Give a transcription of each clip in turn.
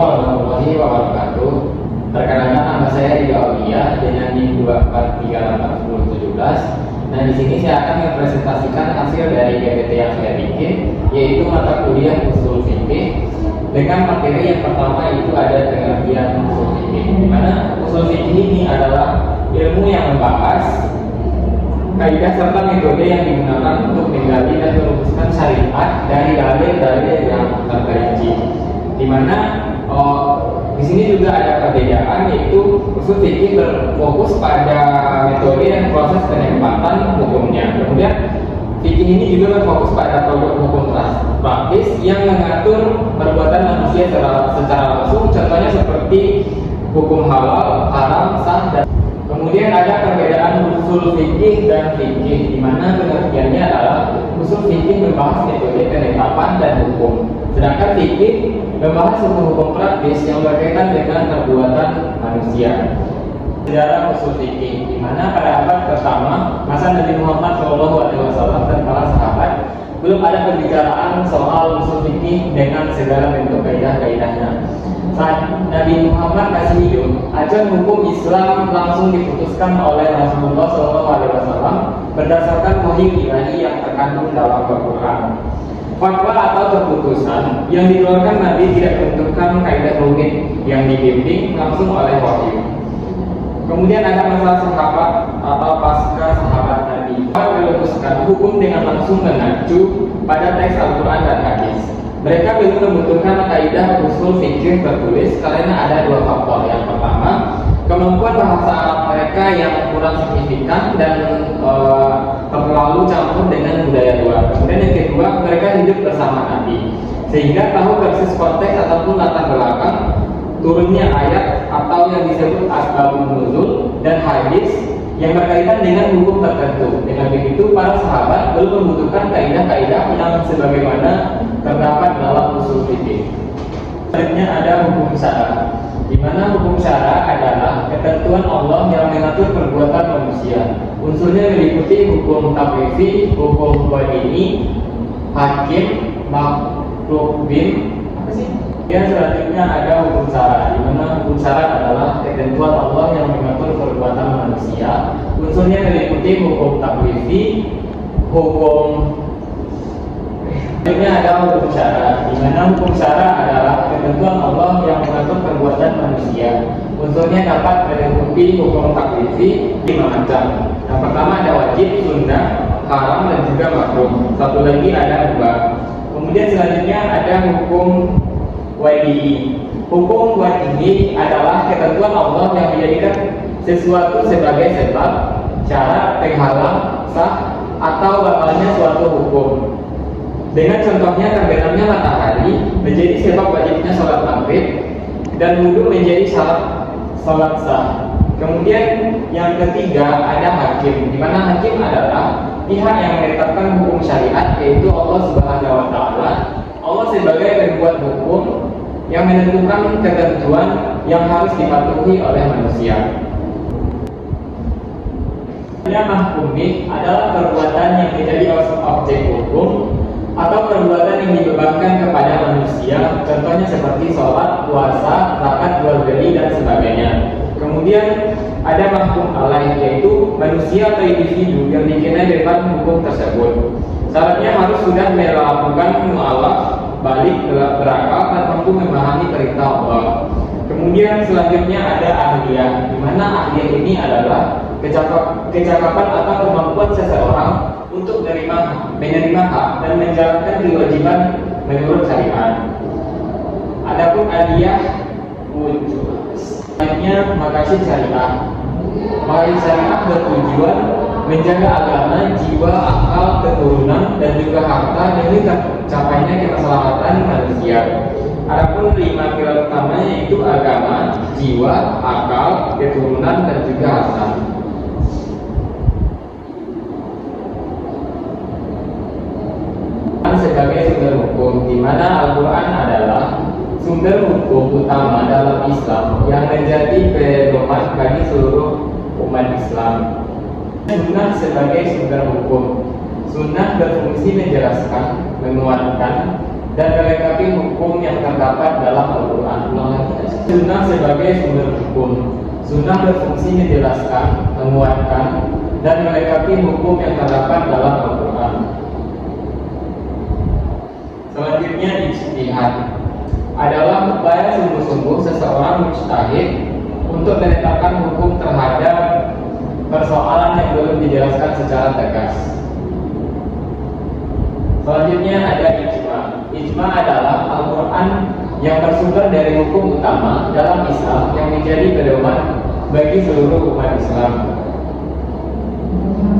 warahmatullahi wabarakatuh. Perkenalkan, nama saya Ridho Aulia dengan NIM 2438117. Nah, di sini saya akan mempresentasikan hasil dari GPT yang saya bikin, yaitu mata kuliah usul fikih dengan materi yang pertama itu ada pengertian usul fikih, di mana usul fikih ini adalah ilmu yang membahas kaidah serta metode yang digunakan untuk menggali dan merumuskan syariat dari dalil-dalil yang terperinci. Di mana di sini juga ada perbedaan, yaitu usul fikih berfokus pada metode dan proses penempatan hukumnya. Kemudian fikih ini juga berfokus pada produk hukum praktis yang mengatur perbuatan manusia secara langsung, contohnya seperti hukum halal, haram, sah, dan kemudian ada perbedaan usul fikih dan fikih, di mana pengertiannya adalah usul fikih membahas metode penetapan dan hukum, sedangkan fikih membahas hukum-hukum praktis yang berkaitan dengan perbuatan manusia. Sejarah usul fikih, di mana pada abad pertama masa Nabi Muhammad SAW dan para sahabat belum ada pembicaraan soal usul fikih dengan segala bentuk kaidah-kaidahnya. Saat Nabi Muhammad masih hidup, ajaran hukum Islam langsung diputuskan oleh Rasulullah SAW berdasarkan wahyu ilahi yang terkandung dalam Al-Quran. Fatwa atau keputusan yang dikeluarkan Nabi tidak menentukan kaidah rumit yang dibimbing langsung oleh wahyu. Kemudian ada masalah sahabat atau pasca sahabat Nabi. Merumuskan hukum dengan langsung mengacu pada teks Al-Quran dan hadis. Mereka belum membutuhkan kaidah usul fikih tertulis karena ada dua faktor. Yang pertama, kemampuan bahasa Arab mereka yang kurang signifikan dan terlalu campur dengan budaya luar. Kemudian yang kedua, mereka hidup bersama Nabi, sehingga tahu persis konteks ataupun latar belakang turunnya ayat atau yang disebut asbabun nuzul dan hadis yang berkaitan dengan hukum tertentu. Dengan begitu, para sahabat belum membutuhkan kaidah-kaidah yang sebagaimana terdapat dalam usul fikih. Selanjutnya ada hukum syara, di mana hukum syara adalah ketentuan Allah yang mengatur perbuatan manusia. Unsurnya meliputi hukum taklifi, hukum wadini, hakim, makhluk bin, yang selanjutnya ada hukum syara, di mana hukum syara adalah ketentuan Allah yang mengatur perbuatan manusia. Unsurnya meliputi hukum taklifi, hukum selanjutnya ada hukum syara, di mana hukum syara adalah ketentuan Allah yang mengatur perbuatan manusia. Unsurnya dapat meliputi hukum taklifi 5 macam. Yang pertama ada wajib, sunnah, haram, dan juga makruh. Satu lagi ada rubah. Kemudian selanjutnya ada hukum wadi'i. Hukum wadi'i adalah ketentuan Allah yang menjadikan sesuatu sebagai sebab, syarat, penghalang, sah, atau batalnya suatu hukum. Dengan contohnya terbenamnya matahari menjadi sebab wajibnya sholat maghrib dan wudhu menjadi syarat sholat sah. Kemudian yang ketiga ada hakim, di mana hakim adalah pihak yang menetapkan hukum syariat, yaitu Allah Subhanahu wa Ta'ala. Allah sebagai pembuat hukum yang menentukan ketentuan yang harus dipatuhi oleh manusia. Mahkumi adalah perbuatan yang menjadi objek hukum atau perbuatan yang dibebankan kepada manusia, contohnya seperti sholat, puasa, zakat, jual beli, dan sebagainya. Kemudian ada mahkum alaih, yaitu manusia atau individu yang dikenai dengan hukum tersebut. Syaratnya harus sudah melakukan mu'alaf, balik, berakal, dan mampu memahami perintah Allah. Kemudian selanjutnya ada ahliyah, di mana ahliyah ini adalah kecakapan atau kemampuan seseorang untuk menerima hak dan menjalankan kewajiban menurut syariat. Adapun ahliyah selanjutnya maqasid syariah. Maqasid syariah bertujuan menjaga agama, jiwa, akal, keturunan, dan juga harta demi tercapainya kemaslahatan manusia. Adapun 5 pilar utamanya yaitu agama, jiwa, akal, keturunan, dan juga harta. Sebagai sumber hukum, di mana Al-Quran adalah sumber hukum utama dalam Islam yang menjadi pedoman bagi seluruh umat Islam. Sunnah sebagai sumber hukum. Sunnah berfungsi menjelaskan, menguatkan, dan melengkapi hukum yang terdapat dalam Al-Quran. Sunnah sebagai sumber hukum. Sunnah berfungsi menjelaskan, menguatkan, dan melengkapi hukum yang terdapat dalam Al-Quran. Selanjutnya, ijtihad adalah upaya sungguh-sungguh seseorang mujtahid untuk menetapkan hukum terhadap persoalan yang belum dijelaskan secara tegas. Selanjutnya ada ijma. Ijma adalah Al-Quran yang bersumber dari hukum utama dalam Islam yang menjadi pedoman bagi seluruh umat Islam.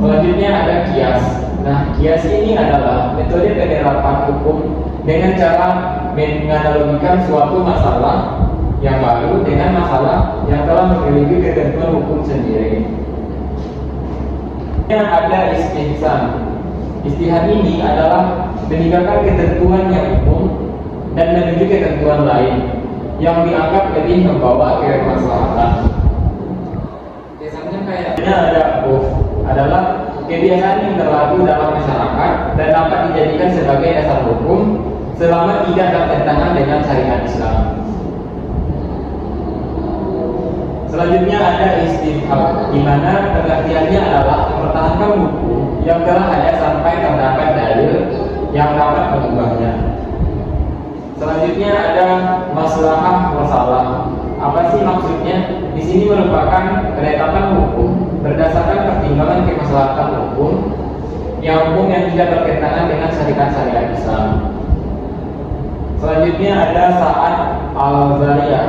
Selanjutnya ada kias. Nah, kias ini adalah metode penerapan hukum dengan cara menganalogikan suatu masalah yang baru dengan masalah yang telah memiliki ketentuan hukum sendiri. Yang ada istihsan. Istihad ini adalah meninggalkan ketentuan yang umum dan menuju ketentuan lain yang dianggap lebih membawa kemaslahatan. Biasanya kayaknya ada adalah kebiasaan yang berlaku dalam masyarakat dan dapat dijadikan sebagai dasar hukum selama tidak bertentangan dengan syariat Islam. Selanjutnya ada istihad, di mana pengertiannya adalah mempertahankan hukum yang telah ada sampai terdapat dalil yang dapat mengubahnya. Selanjutnya ada maslahah masalah. Apa sih maksudnya? Di sini merupakan penetapan hukum berdasarkan pertimbangan kemaslahatan hukum yang tidak bertentangan dengan syariat Islam. Selanjutnya ada saat al-zariyah,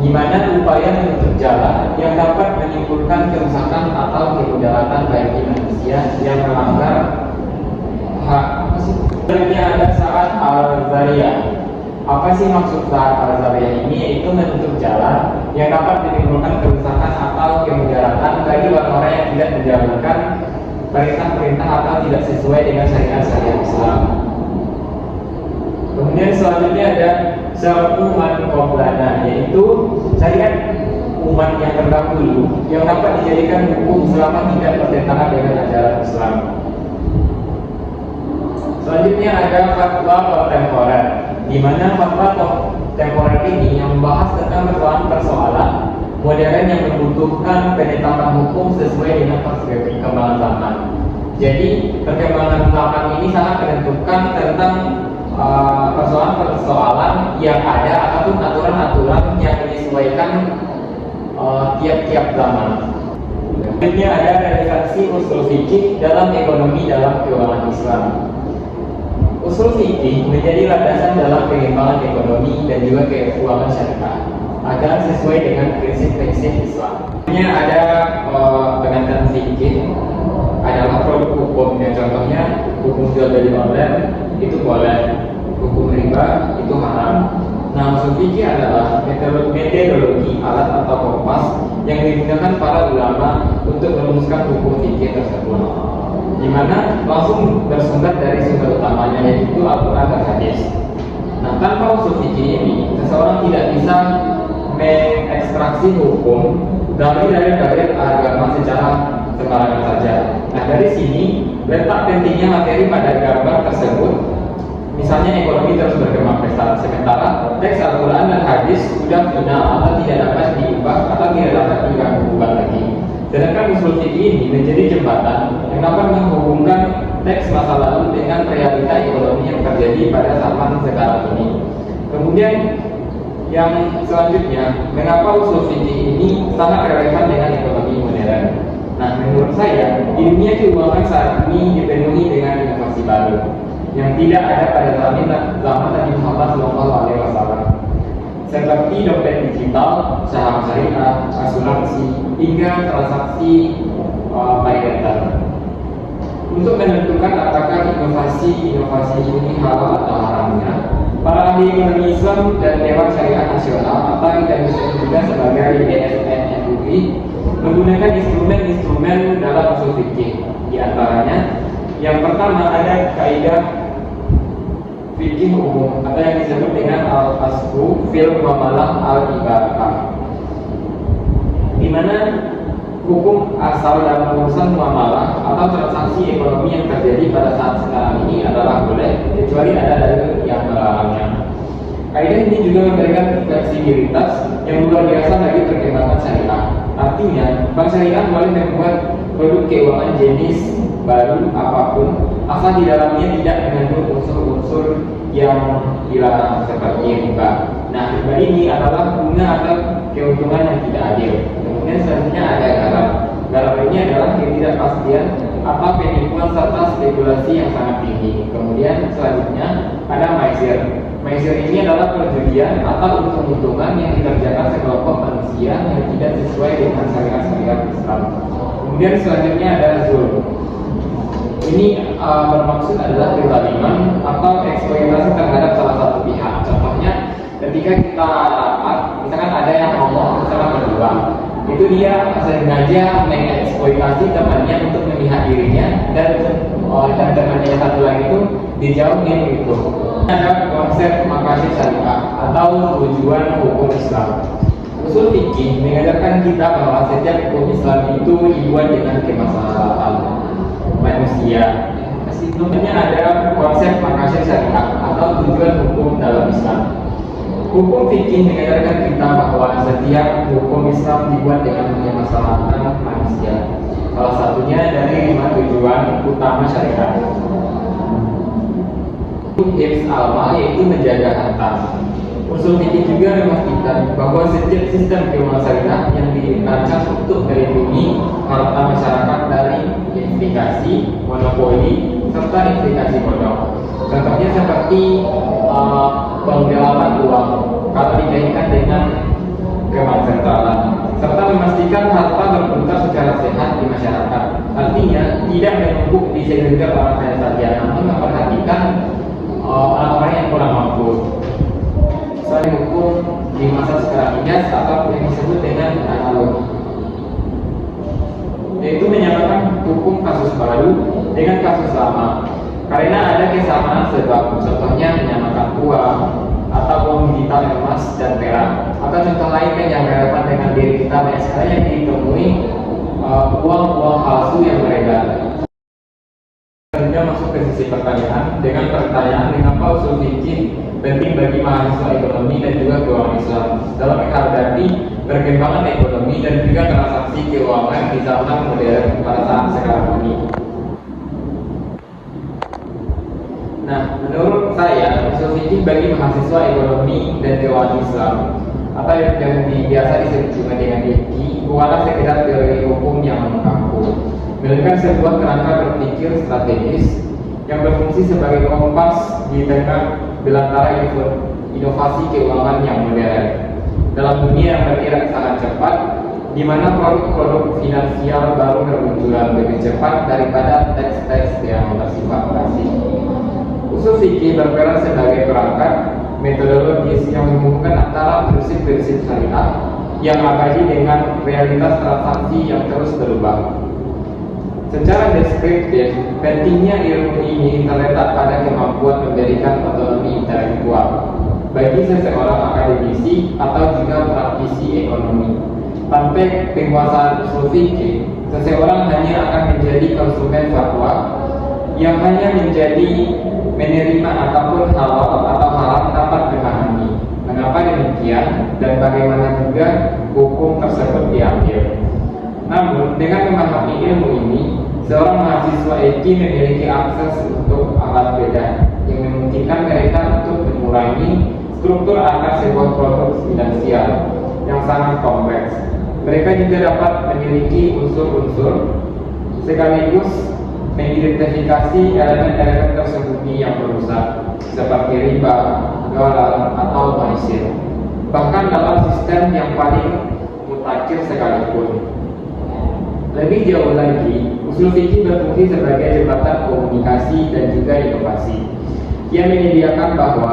di mana upaya menutup jalan yang dapat menimbulkan kerusakan atau kemudaratan bagi manusia yang melanggar hak. Selanjutnya ada saat al-zariyah. Apa sih maksud saat al-zariyah ini? Yaitu menutup jalan yang dapat menimbulkan kerusakan atau kemudaratan bagi orang-orang yang tidak menjalankan perintah-perintah atau tidak sesuai dengan syariat Islam. Kemudian selanjutnya ada syar'u man qablana, yaitu syariat umat yang terdahulu yang dapat dijadikan hukum selama tidak bertentangan dengan ajaran Islam. Selanjutnya ada fatwa kontemporer, di mana fatwa kontemporer ini yang membahas tentang persoalan modern yang membutuhkan penetapan hukum sesuai dengan perkembangan zaman. Jadi perkembangan zaman ini sangat menentukan tentang persoalan-persoalan yang ada ataupun aturan-aturan yang menyesuaikan tiap-tiap zaman. Selanjutnya ada relevansi usul fikih dalam ekonomi dalam keuangan Islam. Usul fikih menjadi landasan dalam pengembangan ekonomi dan juga keuangan syariah agar sesuai dengan prinsip-prinsip Islam. Selanjutnya ada pengantar fikih adalah produk hukum, yang contohnya hukum jual beli online itu boleh, hukum riba itu haram. Nah, usul fikih adalah metodologi alat atau kompas yang digunakan para ulama untuk merumuskan hukum fikih tersebut, di mana langsung bersumber dari sumber utamanya, yaitu Al-Quran dan hadis. Nah, tanpa usul fikih ini, seseorang tidak bisa mengekstraksi hukum dari dalil agama secara sembarangan saja. Nah, dari sini letak pentingnya materi pada gambar tersebut. Misalnya ekonomi terus berkembang pesat, sementara teks Al-Quran dan hadis sudah final atau tidak dapat diubah atau tidak dapat diubah lagi. Sedangkan usul fikih ini menjadi jembatan yang dapat menghubungkan teks masa lalu dengan realita ekonomi yang terjadi pada zaman sekarang ini. Kemudian yang selanjutnya, mengapa usul fikih ini sangat relevan dengan ekonomi modern? Nah, menurut saya, di dunia keuangan saat ini dipenuhi dengan inovasi baru yang tidak ada pada zaman Nabi Muhammad SAW, seperti dompet digital, saham syariah, asuransi, hingga transaksi pay letter. Untuk menentukan apakah inovasi ini halal atau haramnya, para ahli ekonomi Islam dan Dewan Syariah Nasional atau yang disebut juga sebagai DSN MUI menggunakan instrumen-instrumen dalam usul fikih. Di antaranya, yang pertama ada kaidah fikih umum atau yang disebut dengan al-aslu fil muamalah al-ibadah, di mana hukum asal dalam urusan muamalah atau transaksi ekonomi yang terjadi pada saat sekarang ini adalah boleh, kecuali ada dalil yang melarangnya. Kaidah ini juga memberikan fleksibilitas yang luar biasa bagi perkembangan syariah. Artinya, bank syariah boleh membuat produk keuangan jenis baru apapun, asal di dalamnya tidak mengandung unsur-unsur yang dilarang seperti riba. Nah, riba ini adalah bunga atau keuntungan yang tidak adil. Kemudian selanjutnya ada garam. Garam ini adalah ketidakpastian atau penipuan serta spekulasi yang sangat tinggi. Kemudian selanjutnya ada maisir. Maisir ini adalah perjudian atau untung-untungan yang dikerjakan sekelompok manusia yang tidak sesuai dengan syariat Islam. Kemudian selanjutnya ada zulm. Ini bermaksud adalah kezaliman atau eksploitasi terhadap salah satu pihak. Contohnya, ketika kita rapat, misalkan ada yang ngomong sama kedua, itu dia sengaja mengeksploitasi temannya untuk memihak dirinya, dan temannya yang satu lagi itu dijauhin gitu. Ada konsep maqasid syariah atau tujuan hukum Islam. Usul fikih mengajarkan kita bahwa setiap hukum Islam itu dibuat dengan kemaslahatan manusia. Sebelumnya ada konsep maqasid syariah atau tujuan hukum dalam Islam. Hukum fikih mengajarkan kita bahwa setiap hukum Islam dibuat dengan kemaslahatan manusia. Salah satunya dari 5 tujuan utama syariat. Hifz alma, yaitu menjaga harta. Usul fikih juga memastikan bahwa setiap sistem keuangan syariah yang dirancang untuk melindungi harta masyarakat dari implikasi monopoli serta implikasi bodong. Contohnya seperti penggelapan uang kalau dikaitkan dengan kemansentralan, serta memastikan harta berputar secara sehat di masyarakat. Artinya tidak menumpuk di segelintir orang kaya saja, namun memperhatikan orang-orang yang kurang mampu. Selain hukum di masa sekarang ini atau yang disebut dengan analogi, yaitu menyamakan hukum kasus baru dengan kasus lama karena ada kesamaan sebab. Contohnya menyamakan uang atau uang digital emas dan perak, atau contoh lainnya yang relevan dengan diri kita banyak sekali yang ditemui uang-uang palsu yang beredar. Selanjutnya masuk ke sisi pertanyaan dengan pertanyaan mengapa usul fikih penting bagi mahasiswa ekonomi dan juga keuangan Islam dalam menghadapi perkembangan ekonomi dan juga transaksi keuangan di zaman modern pada saat sekarang ini. Nah, menurut saya usul fikih bagi mahasiswa ekonomi dan keuangan Islam atau yang biasa disebut juga dengan fikih bukanlah sekedar teori hukum yang kaku, melainkan sebuah kerangka berpikir strategis yang berfungsi sebagai kompas di tengah belantara inovasi keuangan yang modern dalam dunia yang bergerak sangat cepat, di mana produk-produk finansial baru bermunculan lebih cepat daripada teks-teks yang bersifat klasik. Usul fikih berperan sebagai perangkat metodologis yang menghubungkan antara prinsip-prinsip syariah yang abadi dengan realitas transaksi yang terus berubah. Secara deskriptif, pentingnya ilmu ini terletak pada kemampuan memberikan otonomi intelektual bagi seseorang akademisi atau juga praktisi ekonomi. Tanpa penguasaan usul fikih, seseorang hanya akan menjadi konsumen fatwa yang hanya menjadi menerima ataupun halal atau haram tanpa memahami mengapa demikian dan bagaimana juga hukum tersebut diambil. Namun, dengan memahami ilmu ini, seorang mahasiswa EKI memiliki akses untuk alat bedah yang memungkinkan mereka untuk mengurangi struktur akar sebuah produk finansial yang sangat kompleks. Mereka juga dapat memiliki unsur-unsur sekaligus mengidentifikasi elemen-elemen tersembunyi yang merusak seperti riba, garam, atau maisir, bahkan dalam sistem yang paling mutakhir sekalipun. Lebih jauh lagi, usul fikih berfungsi sebagai jembatan komunikasi dan juga inovasi. Ia menyediakan bahwa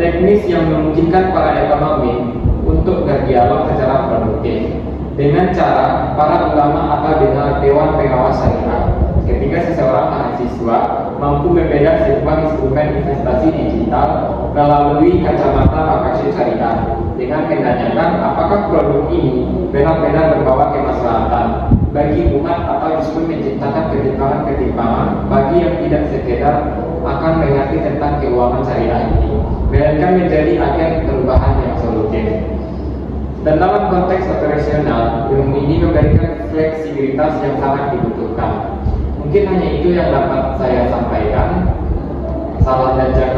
teknis yang memungkinkan para ekonomi untuk berdialog secara produktif dengan cara para ulama atau dengan dewan pengawas syariah. Ketika seseorang mahasiswa mampu membedah sebuah instrumen investasi digital melalui kacamata maqasid syariah dengan menanyakan apakah produk ini benar-benar berbawa kemaslahatan bagi umat atau justru menciptakan ketimpangan-ketimpangan bagi yang tidak sekedar akan mengerti tentang keuangan syariah ini. melainkan menjadi agen perubahan yang solutif. Dan dalam konteks operasional, ilmu ini memberikan fleksibilitas yang sangat dibutuhkan. Mungkin hanya itu yang dapat saya sampaikan. Salam dan jangan